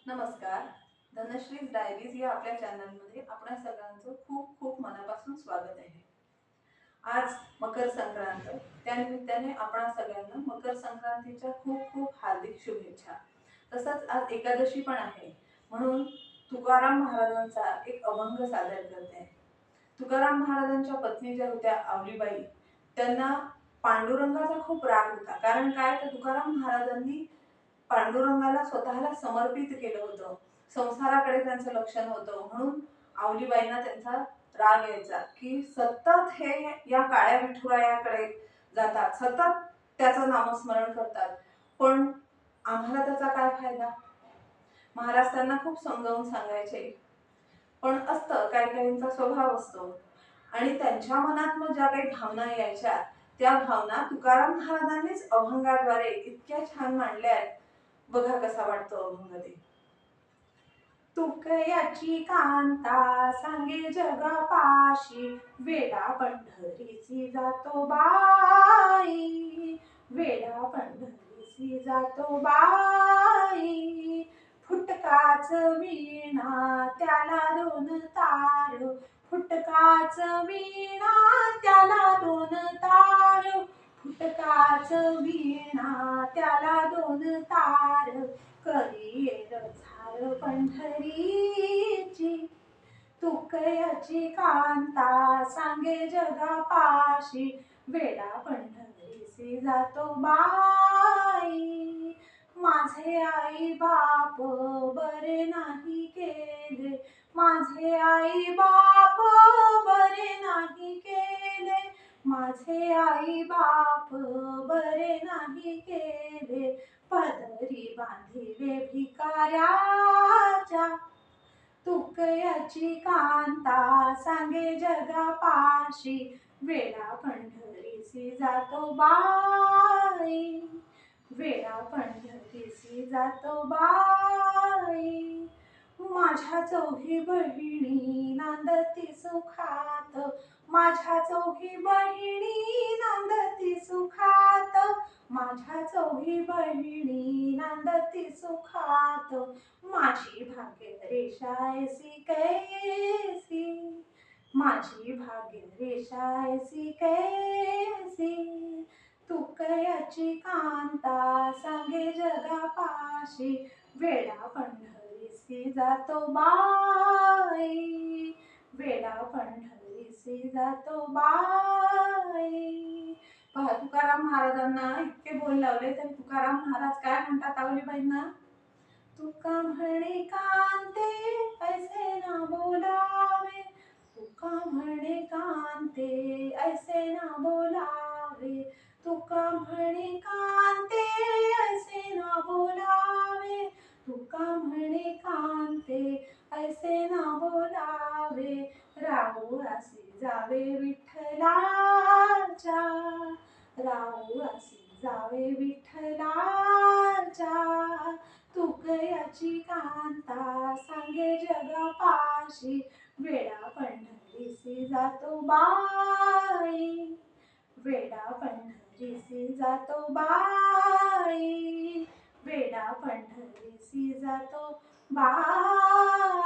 नमस्कार. धनश्रीज डायरीज या आपल्या चॅनलमध्ये आपणा सगळ्यांचं खूप खूप मनापासून स्वागत आहे. आज मकर संक्रांत, त्यानिमित्ताने आपणा सगळ्यांना मकर संक्रांतीच्या खूप खूप हार्दिक शुभेच्छा. तसंच आज एकादशी पण आहे, म्हणून तुकाराम महाराजांचा एक अभंग सादर करते. तुकाराम महाराजांच्या पत्नी ज्या होत्या आवलीबाई, त्यांना पांडुरंगाचा खूप राग होता. कारण काय, तर तुकाराम महाराजांनी पांडुरंगाला स्वतःला समर्पित केलं होतं. संसाराकडे त्यांचं लक्ष नव्हतं, म्हणून आवलीबाईंना त्यांचा राग यायचा की सतत हे या काळ्या विठुरायाकडे जातात, सतत त्याचं नामस्मरण करतात, पण आम्हाला त्याचा काय फायदा. महाराज त्यांना खूप समजावून सांगायचे, पण असतं काही काहींचा स्वभाव असतो आणि त्यांच्या मनात मग ज्या काही भावना यायच्या, त्या भावना तुकाराम महाराजांनीच अभंगाद्वारे इतक्या छान मांडल्या आहेत. बघा कसा वाटतो अभंग ते. तुकयाची कांता सांगे जगापाशी, वेडा पंढरीसी जातो बाई, वेडा पंढरीसी जातो बाई. फुटकाच वीणा त्याला दोन तार, फुटकाच वीणा त्याला दोन तार, फुटकाच वीणा त्याला दोन तार. कलियेर झाल पंढरीची, तुकयाची कांता सांगे जगापाशी, वेडा पंढरीसी जातो बाई. माझे आई बाप बरे नाही केले, माझे आई बाप बरे नाही केले, माझे आई बाप बरे नाही केले. पदरी बांधिले भिकाऱ्याच्या, तुकयाची कांता सांगे जगापाशी, वेडा पंढरीसी जातो बाई, वेडा पंढरीसी जातो बाई. माझ्या चौघी बहिणी नांदती सुखात, माझ्या चौघी बहिणी नांदती सुखात, माझ्या चौघी बहिणी नांदती सुखात. माझी भाग्यरेषा ऐसी कैसी, माझी भाग्यरेषा ऐसी कैसी. तुकयाची कांता सांगे जगापाशी, वेडा पंढरीसी जातो बाई, वेडा पंढरीसी जातो बाई. पहा, तुकाराम महाराजांना इतके बोल लावले तरी तुकाराम महाराज काय म्हणतात आवलीबाईंना, तुका म्हणे कांते ऐसे ना बोलावे, तुका म्हणे कांते ऐसे ना बोलावे, तुका म्हणे कांते ऐसे ना बोलावे, तुका म्हणे कांते ऐसे ना बोलावे. राहुळासी जावे विठ्ठलाच्या, राहुळासी जावे विठ्ठलाच्या. तुकयाची कांता सांगे जगापाशी, वेडा पंढरीसी जातो बाई, वेडा पंढरीसी जातो बाई, वेडा पंढरीसी जातो बाई.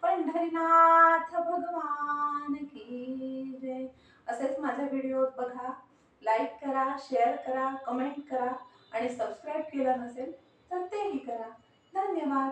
पंढरीनाथ भगवान की जय. असेच माझे व्हिडिओ बघा, लाईक करा, शेअर करा, कमेंट करा आणि सबस्क्राईब केलं नसेल तर तेही करा. धन्यवाद.